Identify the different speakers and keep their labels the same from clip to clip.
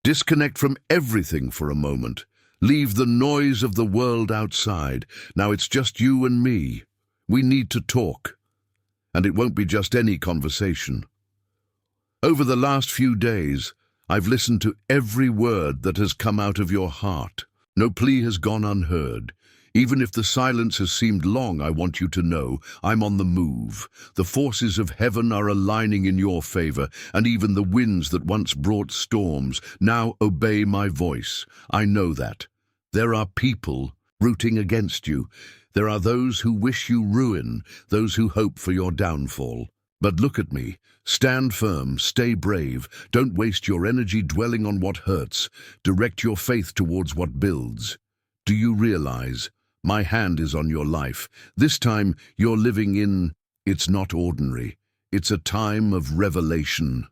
Speaker 1: Disconnect from everything for a moment. Leave the noise of the world outside. Now it's just you and me. We need to talk. And it won't be just any conversation. Over the last few days, I've listened to every word that has come out of your heart. No plea has gone unheard. Even if the silence has seemed long, I want you to know I'm on the move. The forces of heaven are aligning in your favor, and even the winds that once brought storms now obey my voice. I know that. There are people rooting against you. There are those who wish you ruin, those who hope for your downfall. But look at me. Stand firm, stay brave. Don't waste your energy dwelling on what hurts. Direct your faith towards what builds. Do you realize? My hand is on your life. This time you're living in, it's not ordinary. It's a time of revelation.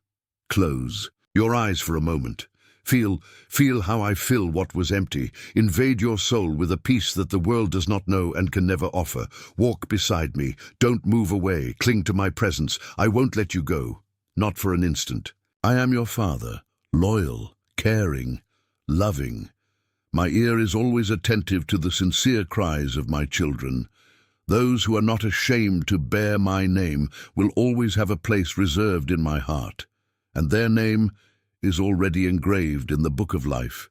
Speaker 1: Close your eyes for a moment. Feel how I fill what was empty. Invade your soul with a peace that the world does not know and can never offer. Walk beside me. Don't move away. Cling to my presence. I won't let you go. Not for an instant. I am your father, loyal, caring, loving. My ear is always attentive to the sincere cries of my children. Those who are not ashamed to bear my name will always have a place reserved in my heart, and their name is already engraved in the book of life.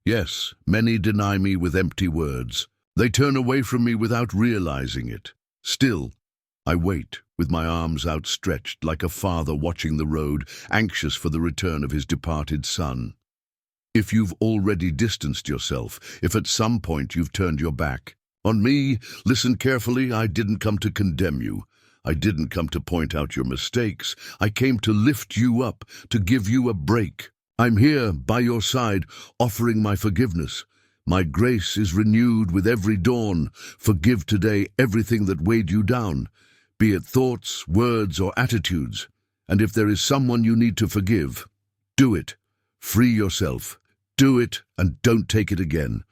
Speaker 1: Yes, many deny me with empty words. They turn away from me without realizing it. Still, I wait, with my arms outstretched like a father watching the road, anxious for the return of his departed son. If you've already distanced yourself, if at some point you've turned your back on me, listen carefully. I didn't come to condemn you. I didn't come to point out your mistakes. I came to lift you up, to give you a break. I'm here by your side, offering my forgiveness. My grace is renewed with every dawn. Forgive today everything that weighed you down, be it thoughts, words, or attitudes. And if there is someone you need to forgive, do it. Free yourself. Do it and don't take it again.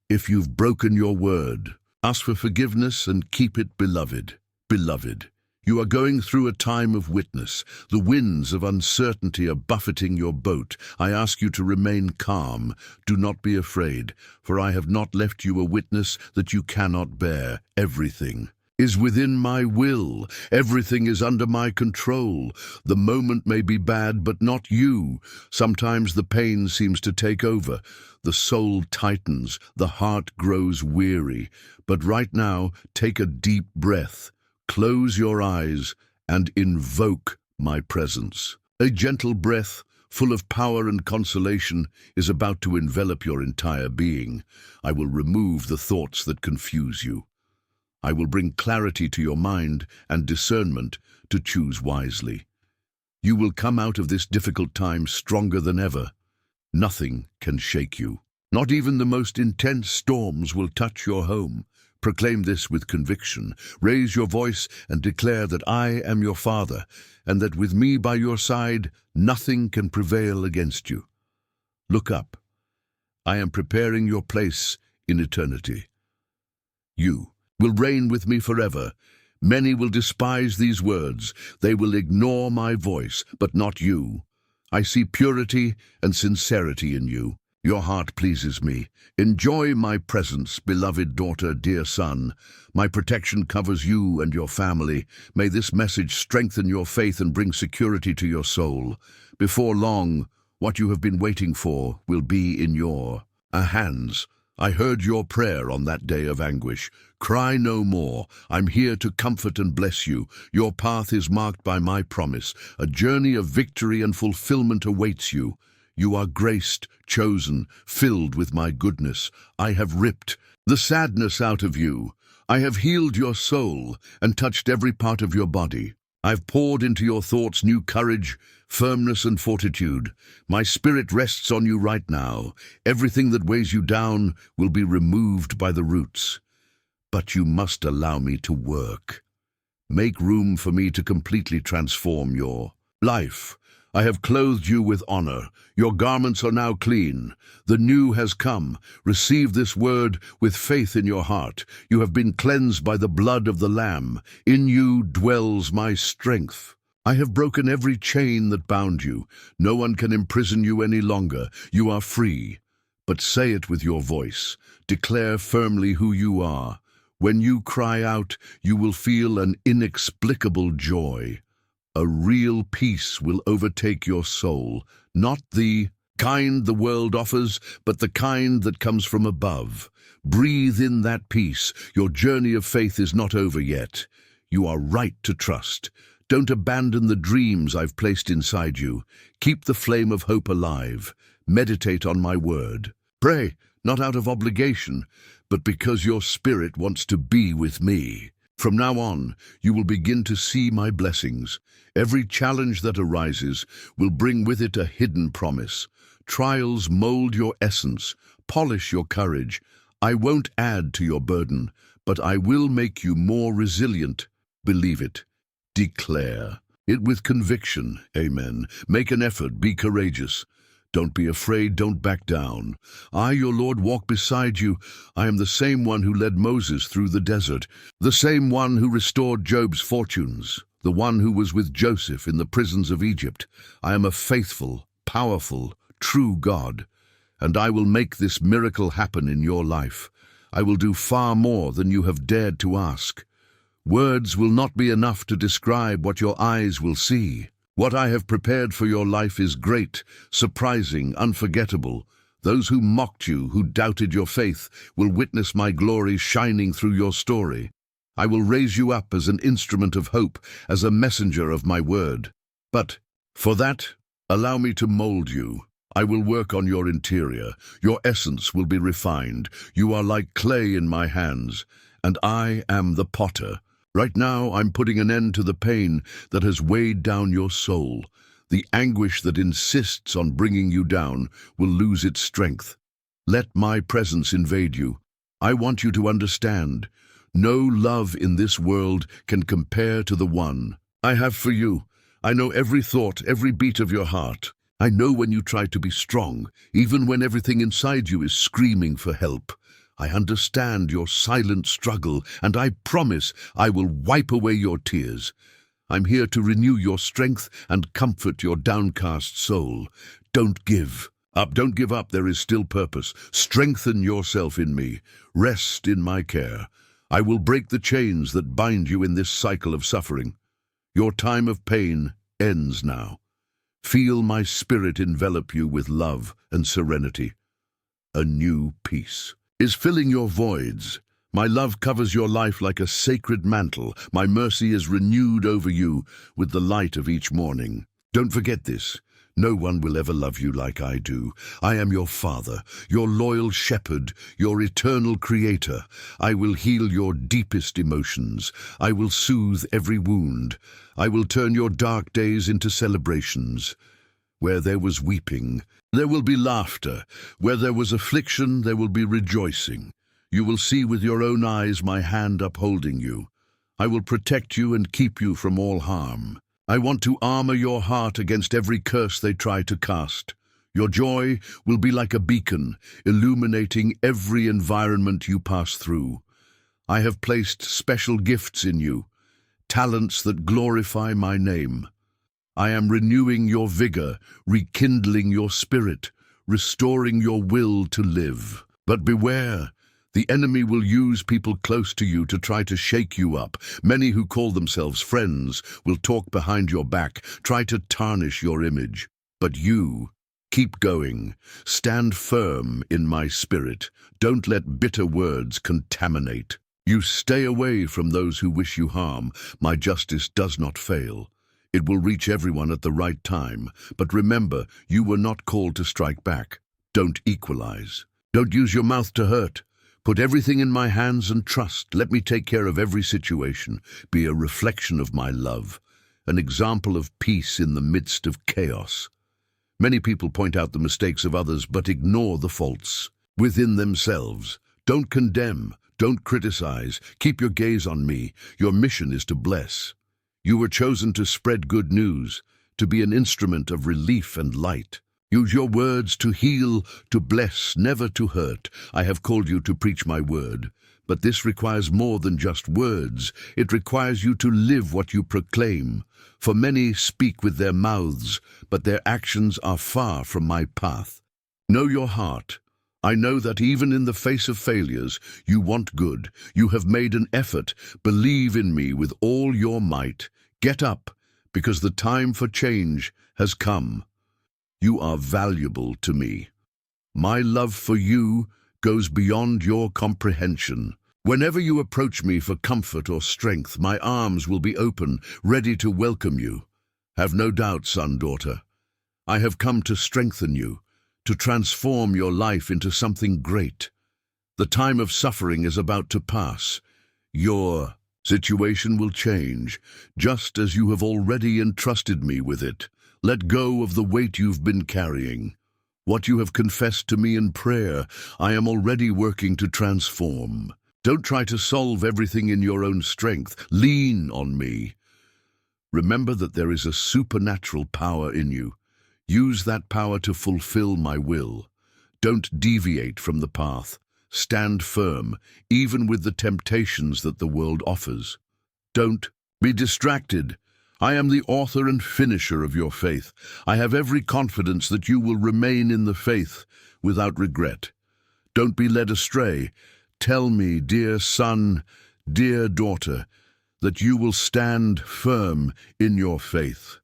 Speaker 1: If you've broken your word, ask for forgiveness and keep it, beloved. Beloved, you are going through a time of witness. The winds of uncertainty are buffeting your boat. I ask you to remain calm. Do not be afraid, for I have not left you a witness that you cannot bear. Everything is within my will. Everything is under my control. The moment may be bad, but not you. Sometimes the pain seems to take over. The soul tightens. The heart grows weary. But right now, take a deep breath. Close your eyes and invoke my presence. A gentle breath, full of power and consolation, is about to envelop your entire being. I will remove the thoughts that confuse you. I will bring clarity to your mind and discernment to choose wisely. You will come out of this difficult time stronger than ever. Nothing can shake you. Not even the most intense storms will touch your home. Proclaim this with conviction. Raise your voice and declare that I am your Father, and that with me by your side, nothing can prevail against you. Look up. I am preparing your place in eternity. You will reign with me forever. Many will despise these words. They will ignore my voice, but not you. I see purity and sincerity in you. Your heart pleases me. Enjoy my presence, beloved daughter, dear son. My protection covers you and your family. May this message strengthen your faith and bring security to your soul. Before long, what you have been waiting for will be in your hands. I heard your prayer on that day of anguish. Cry no more. I'm here to comfort and bless you. Your path is marked by my promise. A journey of victory and fulfillment awaits you. You are graced, chosen, filled with my goodness. I have ripped the sadness out of you. I have healed your soul and touched every part of your body. I've poured into your thoughts new courage, firmness, and fortitude. My spirit rests on you right now. Everything that weighs you down will be removed by the roots. But you must allow me to work. Make room for me to completely transform your life. I have clothed you with honor. Your garments are now clean. The new has come. Receive this word with faith in your heart. You have been cleansed by the blood of the Lamb. In you dwells my strength. I have broken every chain that bound you. No one can imprison you any longer. You are free. But say it with your voice. Declare firmly who you are. When you cry out, you will feel an inexplicable joy. A real peace will overtake your soul, not the kind the world offers, but the kind that comes from above. Breathe in that peace. Your journey of faith is not over yet. You are right to trust. Don't abandon the dreams I've placed inside you. Keep the flame of hope alive. Meditate on my word. Pray, not out of obligation, but because your spirit wants to be with me. From now on, you will begin to see my blessings. Every challenge that arises will bring with it a hidden promise. Trials mold your essence, polish your courage. I won't add to your burden, but I will make you more resilient. Believe it. Declare it with conviction. Amen. Make an effort. Be courageous. Don't be afraid. Don't back down. I, your Lord, walk beside you. I am the same one who led Moses through the desert, the same one who restored Job's fortunes, the one who was with Joseph in the prisons of Egypt. I am a faithful, powerful, true God, and I will make this miracle happen in your life. I will do far more than you have dared to ask. Words will not be enough to describe what your eyes will see. What I have prepared for your life is great, surprising, unforgettable. Those who mocked you, who doubted your faith, will witness my glory shining through your story. I will raise you up as an instrument of hope, as a messenger of my word. But for that, allow me to mold you. I will work on your interior. Your essence will be refined. You are like clay in my hands, and I am the potter. Right now, I'm putting an end to the pain that has weighed down your soul. The anguish that insists on bringing you down will lose its strength. Let my presence invade you. I want you to understand. No love in this world can compare to the one I have for you. I know every thought, every beat of your heart. I know when you try to be strong, even when everything inside you is screaming for help. I understand your silent struggle, and I promise I will wipe away your tears. I'm here to renew your strength and comfort your downcast soul. Don't give up. Don't give up. There is still purpose. Strengthen yourself in me. Rest in my care. I will break the chains that bind you in this cycle of suffering. Your time of pain ends now. Feel my spirit envelop you with love and serenity. A new peace is filling your voids. My love covers your life like a sacred mantle. My mercy is renewed over you with the light of each morning. Don't forget this. No one will ever love you like I do. I am your Father, your loyal shepherd, your eternal creator. I will heal your deepest emotions. I will soothe every wound. I will turn your dark days into celebrations. Where there was weeping, there will be laughter. Where there was affliction, there will be rejoicing. You will see with your own eyes my hand upholding you. I will protect you and keep you from all harm. I want to armor your heart against every curse they try to cast. Your joy will be like a beacon, illuminating every environment you pass through. I have placed special gifts in you, talents that glorify my name. I am renewing your vigor, rekindling your spirit, restoring your will to live. But beware, the enemy will use people close to you to try to shake you up. Many who call themselves friends will talk behind your back, try to tarnish your image. But you, keep going. Stand firm in my spirit. Don't let bitter words contaminate. You stay away from those who wish you harm. My justice does not fail. It will reach everyone at the right time. But remember, you were not called to strike back. Don't equalize. Don't use your mouth to hurt. Put everything in my hands and trust. Let me take care of every situation. Be a reflection of my love, an example of peace in the midst of chaos. Many people point out the mistakes of others, but ignore the faults within themselves. Don't condemn. Don't criticize. Keep your gaze on me. Your mission is to bless. You were chosen to spread good news, to be an instrument of relief and light. Use your words to heal, to bless, never to hurt. I have called you to preach my word. But this requires more than just words. It requires you to live what you proclaim. For many speak with their mouths, but their actions are far from my path. Know your heart. I know that even in the face of failures, you want good. You have made an effort. Believe in me with all your might. Get up, because the time for change has come. You are valuable to me. My love for you goes beyond your comprehension. Whenever you approach me for comfort or strength, my arms will be open, ready to welcome you. Have no doubt, son, daughter. I have come to strengthen you, to transform your life into something great. The time of suffering is about to pass. Your situation will change, just as you have already entrusted me with it. Let go of the weight you've been carrying. What you have confessed to me in prayer, I am already working to transform. Don't try to solve everything in your own strength. Lean on me. Remember that there is a supernatural power in you. Use that power to fulfill my will. Don't deviate from the path. Stand firm, even with the temptations that the world offers. Don't be distracted. I am the author and finisher of your faith. I have every confidence that you will remain in the faith without regret. Don't be led astray. Tell me, dear son, dear daughter, that you will stand firm in your faith.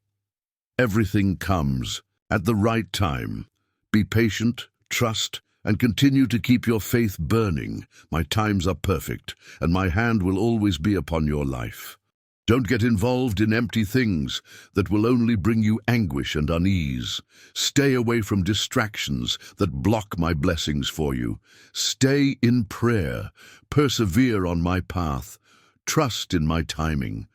Speaker 1: Everything comes at the right time. Be patient, trust, and continue to keep your faith burning. My times are perfect, and my hand will always be upon your life. Don't get involved in empty things that will only bring you anguish and unease. Stay away from distractions that block my blessings for you. Stay in prayer. Persevere on my path. Trust in my timing.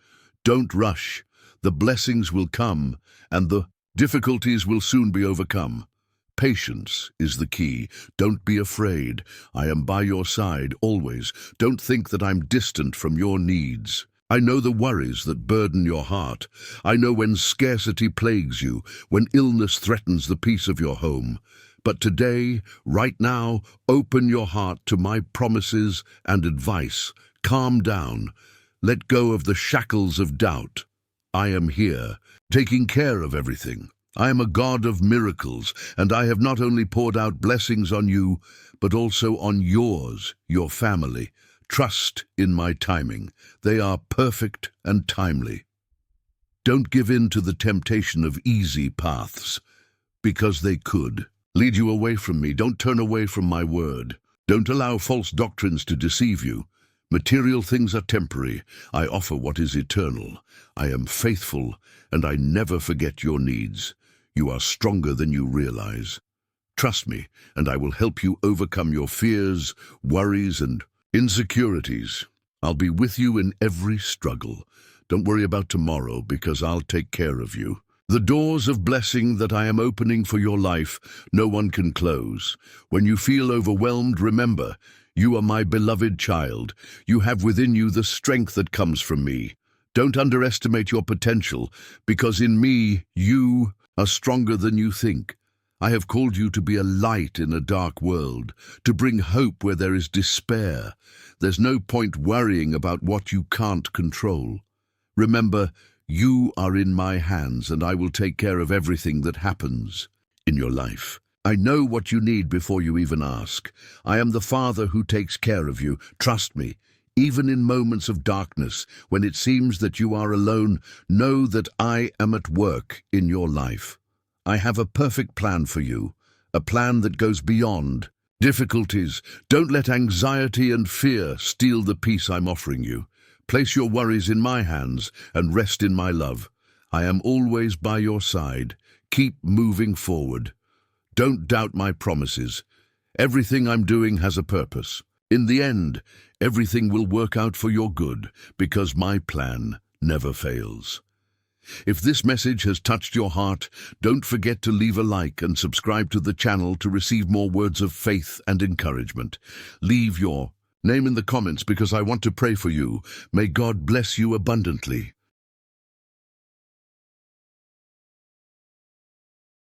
Speaker 1: Don't rush. The blessings will come, and the difficulties will soon be overcome. Patience is the key. Don't be afraid. I am by your side always. Don't think that I'm distant from your needs. I know the worries that burden your heart. I know when scarcity plagues you, when illness threatens the peace of your home. But today, right now, open your heart to my promises and advice. Calm down. Let go of the shackles of doubt. I am here, taking care of everything. I am a God of miracles, and I have not only poured out blessings on you, but also on yours, your family. Trust in my timing. They are perfect and timely. Don't give in to the temptation of easy paths, because they could lead you away from me. Don't turn away from my word. Don't allow false doctrines to deceive you. Material things are temporary. I offer what is eternal. I am faithful, and I never forget your needs. You are stronger than you realize. Trust me, and I will help you overcome your fears, worries, and insecurities. I'll be with you in every struggle. Don't worry about tomorrow, because I'll take care of you. The doors of blessing that I am opening for your life, no one can close. When you feel overwhelmed, remember, you are my beloved child. You have within you the strength that comes from me. Don't underestimate your potential, because in me, you are stronger than you think. I have called you to be a light in a dark world, to bring hope where there is despair. There's no point worrying about what you can't control. Remember, you are in my hands, and I will take care of everything that happens in your life. I know what you need before you even ask. I am the Father who takes care of you. Trust me. Even in moments of darkness, when it seems that you are alone, know that I am at work in your life. I have a perfect plan for you, a plan that goes beyond difficulties. Don't let anxiety and fear steal the peace I'm offering you. Place your worries in my hands and rest in my love. I am always by your side. Keep moving forward. Don't doubt my promises. Everything I'm doing has a purpose. In the end, everything will work out for your good, because my plan never fails. If this message has touched your heart, don't forget to leave a like and subscribe to the channel to receive more words of faith and encouragement. Leave your name in the comments, because I want to pray for you. May God bless you abundantly.